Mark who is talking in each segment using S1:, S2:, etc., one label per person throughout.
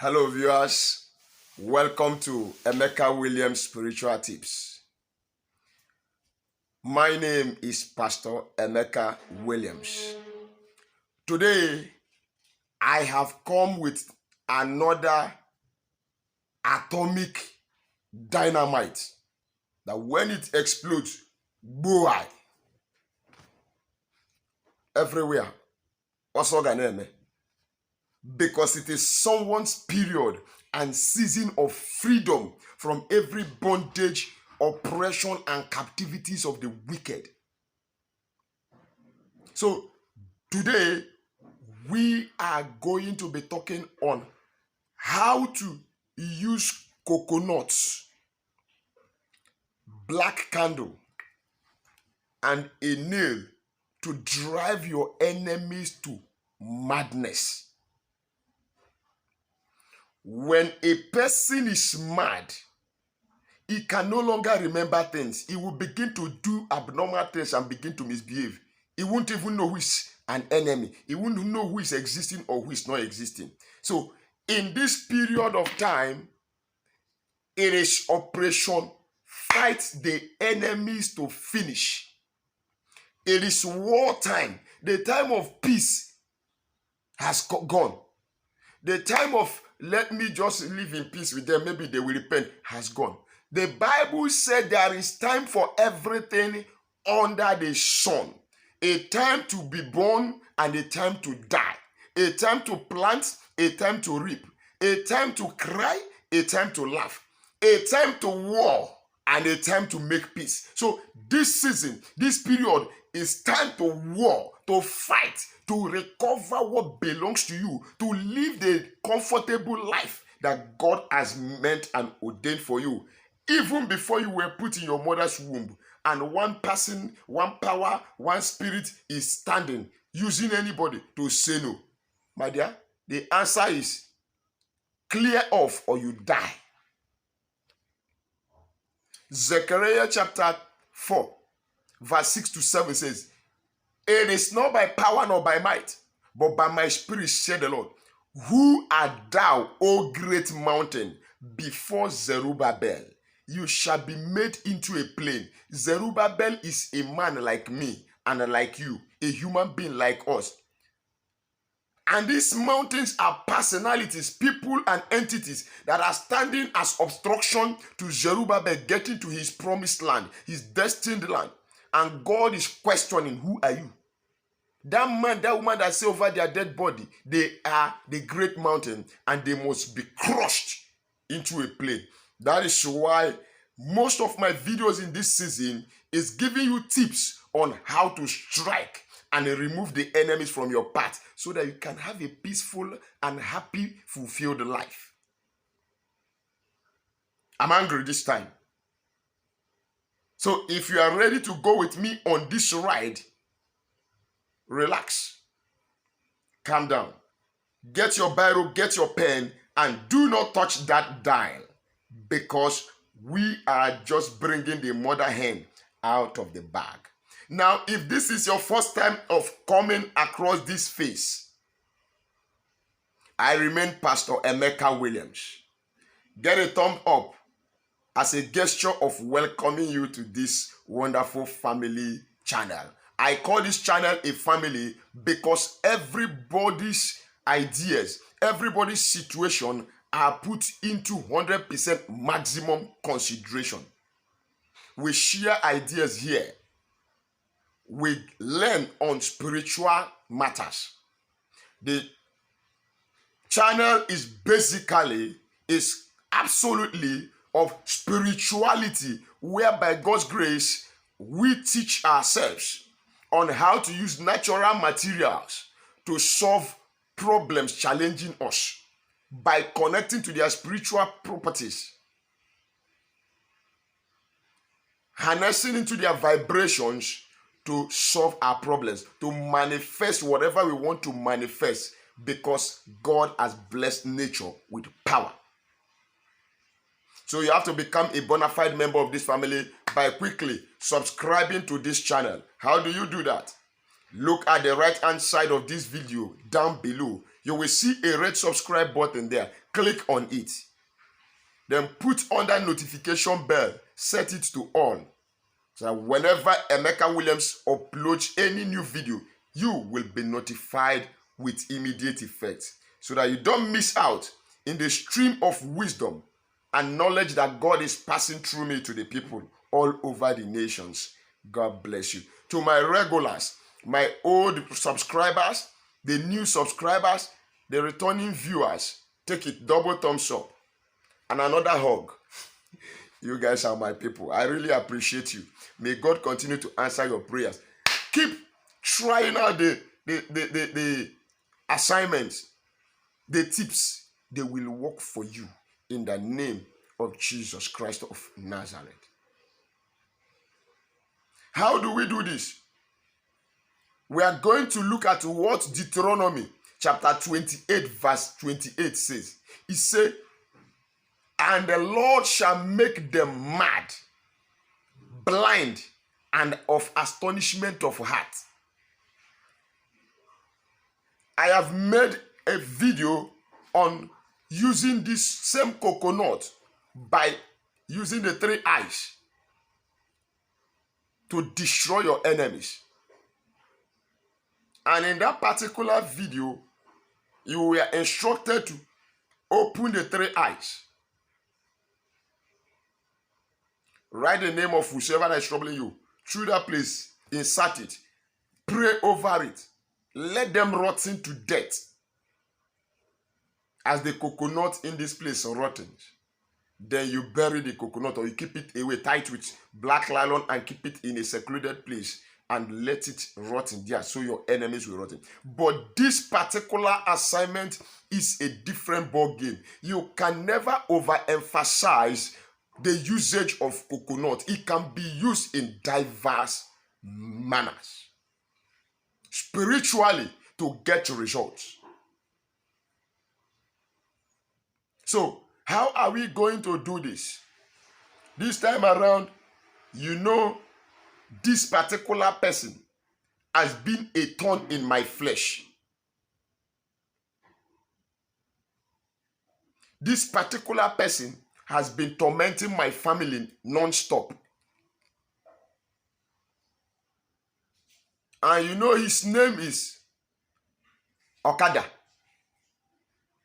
S1: Hello viewers, welcome to Emeka Williams Spiritual Tips. My name is Pastor Emeka Williams. Today, I have come with another atomic dynamite that when it explodes, boy, everywhere. What's all gonna happen? Because it is someone's period and season of freedom from every bondage, oppression, and captivities of the wicked. So today, we are going to be talking on how to use coconuts, black candle, and a nail to drive your enemies to madness. When a person is mad, he can no longer remember things. He will begin to do abnormal things and begin to misbehave. He won't even know who is an enemy. He won't know who is existing or who is not existing. So, in this period of time, it is Operation Fight the Enemies to Finish. It is war time. The time of peace has gone. The time of let me just live in peace with them, maybe they will repent, has gone. The Bible said there is time for everything under the sun. A time to be born and a time to die. A time to plant, a time to reap. A time to cry, a time to laugh. A time to war and a time to make peace. So this season, this period is time to war, to fight, to recover what belongs to you, to live the comfortable life that God has meant and ordained for you, even before you were put in your mother's womb. And one person, one power, one spirit is standing, using anybody to say no. My dear, the answer is clear off or you die. Zechariah chapter 4, verse 6 to 7 says, "It is not by power nor by might, but by my spirit, said the Lord. Who art thou, O great mountain? Before Zerubbabel, you shall be made into a plain." Zerubbabel is a man like me and like you, a human being like us. And these mountains are personalities, people and entities that are standing as obstruction to Zerubbabel getting to his promised land, his destined land. And God is questioning, who are you? That man, that woman that say over their dead body, they are the great mountain and they must be crushed into a plain. That is why most of my videos in this season is giving you tips on how to strike and remove the enemies from your path so that you can have a peaceful and happy, fulfilled life. I'm angry this time. So if you are ready to go with me on this ride, relax, calm down, get your biro, get your pen, and do not touch that dial because we are just bringing the mother hen out of the bag. Now, if this is your first time of coming across this face, I remain Pastor Emeka Williams. Get a thumb up as a gesture of welcoming you to this wonderful family channel. I call this channel a family because everybody's ideas, everybody's situation are put into 100% maximum consideration. We share ideas here. We learn on spiritual matters. The channel is absolutely of spirituality, where by God's grace, we teach ourselves on how to use natural materials to solve problems challenging us by connecting to their spiritual properties, harnessing into their vibrations to solve our problems, to manifest whatever we want to manifest, because God has blessed nature with power. So you have to become a bona fide member of this family by quickly subscribing to this channel. How do you do that? Look at the right hand side of this video down below. You will see a red subscribe button there. click on it. Then put on that notification bell, set it to all. So that whenever Emeka Williams uploads any new video, you will be notified with immediate effect. So that you don't miss out in the stream of wisdom and knowledge that God is passing through me to the people all over the nations. God bless you. To my regulars, my old subscribers, the new subscribers, the returning viewers, take it, double thumbs up. And another hug. You guys are my people. I really appreciate you. May God continue to answer your prayers. Keep trying out the assignments, the tips. They will work for you in the name of Jesus Christ of Nazareth. How do we do this? We are going to look at what Deuteronomy chapter 28 verse 28 says. It says, and the Lord shall make them mad, blind, and of astonishment of heart. I have made a video on using this same coconut by using the 3 eyes to destroy your enemies. And in that particular video, you were instructed to open the 3 eyes. Write the name of whosoever that is troubling you. Through that place, insert it. Pray over it. Let them rot to death. As the coconut in this place rottens. Then you bury the coconut or you keep it away, tie it with black nylon and keep it in a secluded place and let it rot in there so your enemies will rot. But this particular assignment is a different ball game. You can never overemphasize the usage of coconut. It can be used in diverse manners. Spiritually, to get results. So, how are we going to do this? This time around, you know, this particular person has been a thorn in my flesh. This particular person has been tormenting my family non-stop. And you know his name is Okada.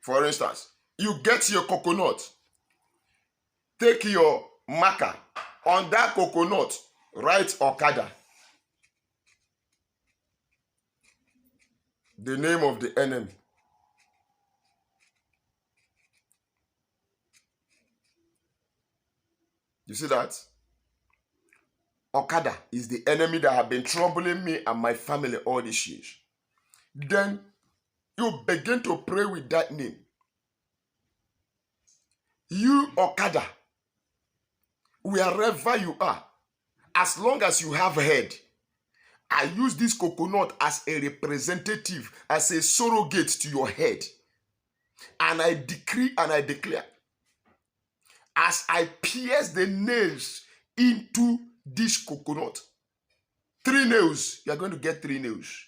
S1: For instance, you get your coconut, take your marker, on that coconut, write Okada. The name of the enemy. You see that? Okada is the enemy that have been troubling me and my family all these years. Then you begin to pray with that name. You, Okada, wherever you are, as long as you have head, I use this coconut as a representative, as a surrogate to your head. And I decree and I declare, as I pierce the nails into this coconut, 3 nails, you are going to get 3 nails.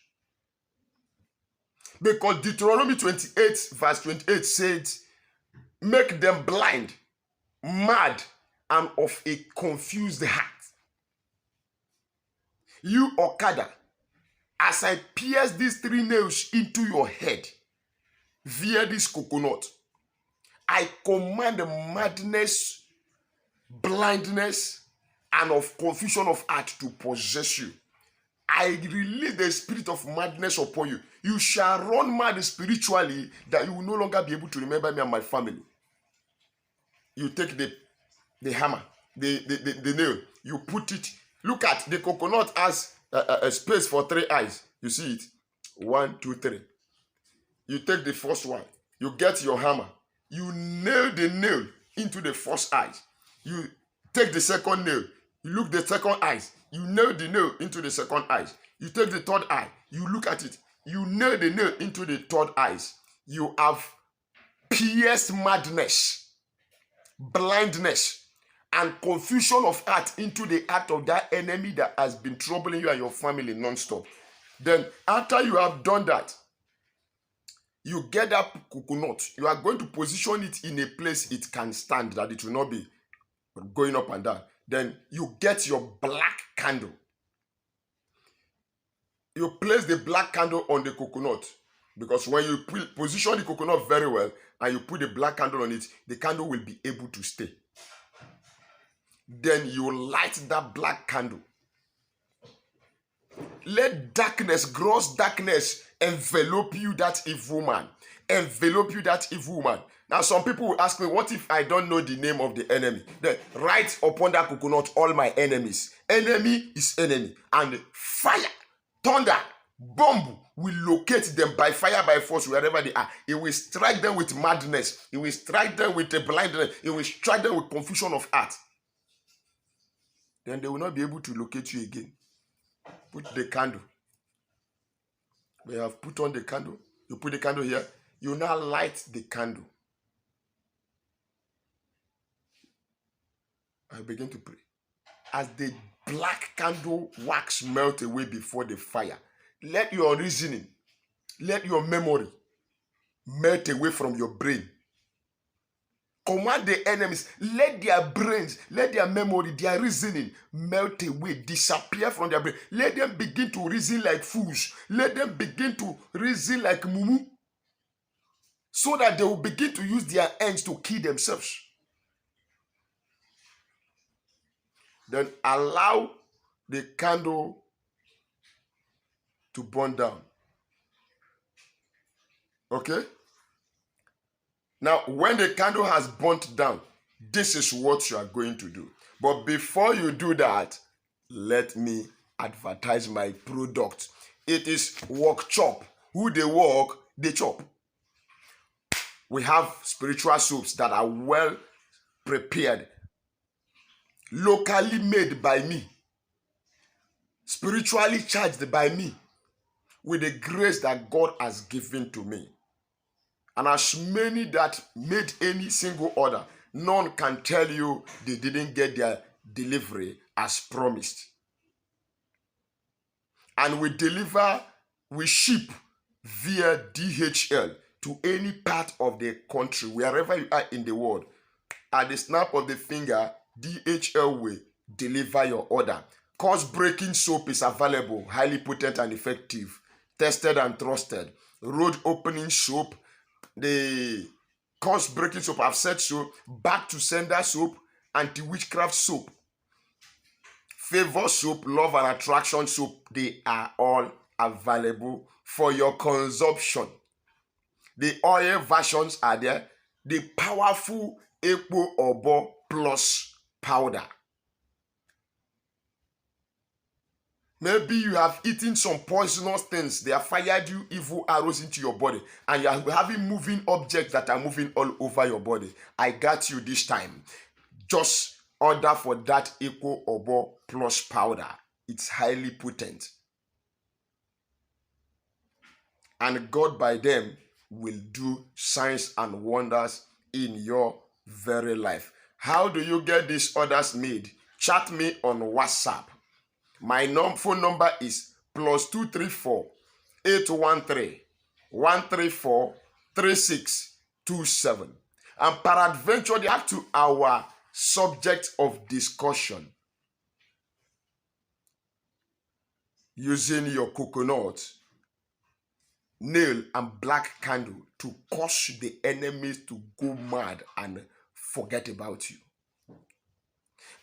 S1: Because Deuteronomy 28 verse 28 says, make them blind, mad, and of a confused heart. You, Okada, as I pierce these 3 nails into your head via this coconut, I command madness, blindness, and of confusion of heart to possess you. I release the spirit of madness upon you. You shall run mad spiritually that you will no longer be able to remember me and my family. You take the hammer, the nail, you put it. Look at the coconut has a space for 3 eyes. You see it? 1, 2, 3. You take the first one. You get your hammer. You nail the nail into the first eye. You take the second nail. You look the second eyes. You nail the nail into the second eyes. You take the third eye. You look at it. You nail the nail into the third eyes. You have pierced madness, blindness, and confusion of heart into the heart of that enemy that has been troubling you and your family non-stop. Then after you have done that, You get that coconut, you are going to position it in a place it can stand, that it will not be going up and down. Then you get your black candle. You place the black candle on the coconut, because when you position the coconut very well and you put the black candle on it, the candle will be able to stay. Then you light that black candle. Let darkness, gross darkness, envelop you, that evil man. Envelop you, that evil man. Now, some people will ask me, what if I don't know the name of the enemy? Then write upon that coconut all my enemies. Enemy is enemy. And fire, thunder, bomb will locate them by fire, by force, wherever they are. It will strike them with madness. It will strike them with a blindness. It will strike them with confusion of heart. Then they will not be able to locate you again. Put the candle. We have put on the candle. You put the candle here. You now light the candle. I begin to pray. As the black candle wax melt away before the fire, let your reasoning, let your memory melt away from your brain. Command the enemies, let their brains, let their memory, their reasoning melt away, disappear from their brain. Let them begin to reason like fools. Let them begin to reason like mumu, so that they will begin to use their ends to kill themselves. Then allow the candle to burn down. Okay? Now, when the candle has burnt down, this is what you are going to do. But before you do that, let me advertise my product. It is Work Chop. Who they work, they chop. We have spiritual soaps that are well prepared, locally made by me, spiritually charged by me, with the grace that God has given to me. And as many that made any single order, none can tell you they didn't get their delivery as promised. And we ship via DHL to any part of the country, wherever you are in the world. At the snap of the finger, DHL will deliver your order. Course-breaking soap is available, highly potent and effective, tested and trusted. Road opening soap, the course-breaking soap, I've said so, back to sender soap, anti-witchcraft soap, favor soap, love and attraction soap, they are all available for your consumption. The oil versions are there. The powerful Ekpo Obo Plus powder. Maybe you have eaten some poisonous things. They have fired you evil arrows into your body. And you are having moving objects that are moving all over your body. I got you this time. Just order for that Ekpo Obo Plus powder. It's highly potent. And God by them will do signs and wonders in your very life. How do you get these orders made? Chat me on WhatsApp. My phone number is +234 813 134 3627. And peradventure, back to our subject of discussion. Using your coconut, nail, and black candle to cause the enemies to go mad and forget about you.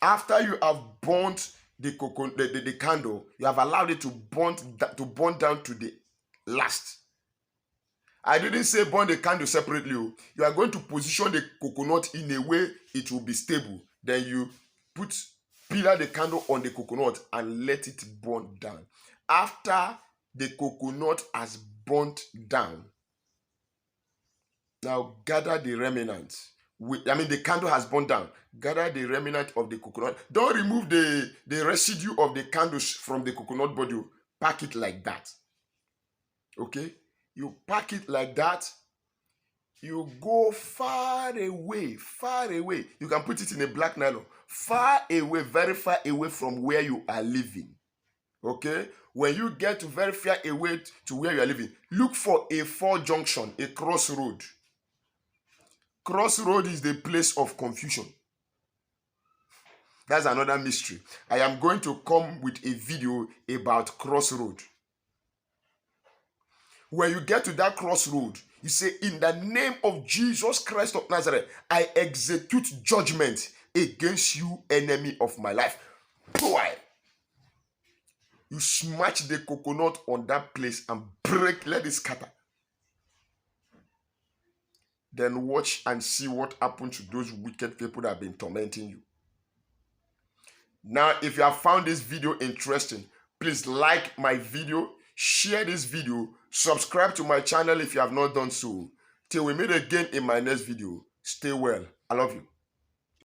S1: After you have burnt the candle, you have allowed it to burn down to the last. I didn't say burn the candle separately. You are going to position the coconut in a way it will be stable. Then you pillar the candle on the coconut and let it burn down. After the coconut has burnt down, now gather the remnants. The candle has burned down. Gather the remnant of the coconut. Don't remove the residue of the candles from the coconut body. Pack it like that. Okay? You pack it like that. You go far away, far away. You can put it in a black nylon. Far away, very far away from where you are living. Okay? When you get to very far away to where you are living, look for a four junction, a crossroad. Crossroad is the place of confusion. That's another mystery. I am going to come with a video about crossroad. When you get to that crossroad, you say, in the name of Jesus Christ of Nazareth, I execute judgment against you, enemy of my life. Why? You smash the coconut on that place and break, let it scatter. Then watch and see what happened to those wicked people that have been tormenting you. Now, if you have found this video interesting, please like my video, share this video, subscribe to my channel if you have not done so. Till we meet again in my next video, stay well. I love you.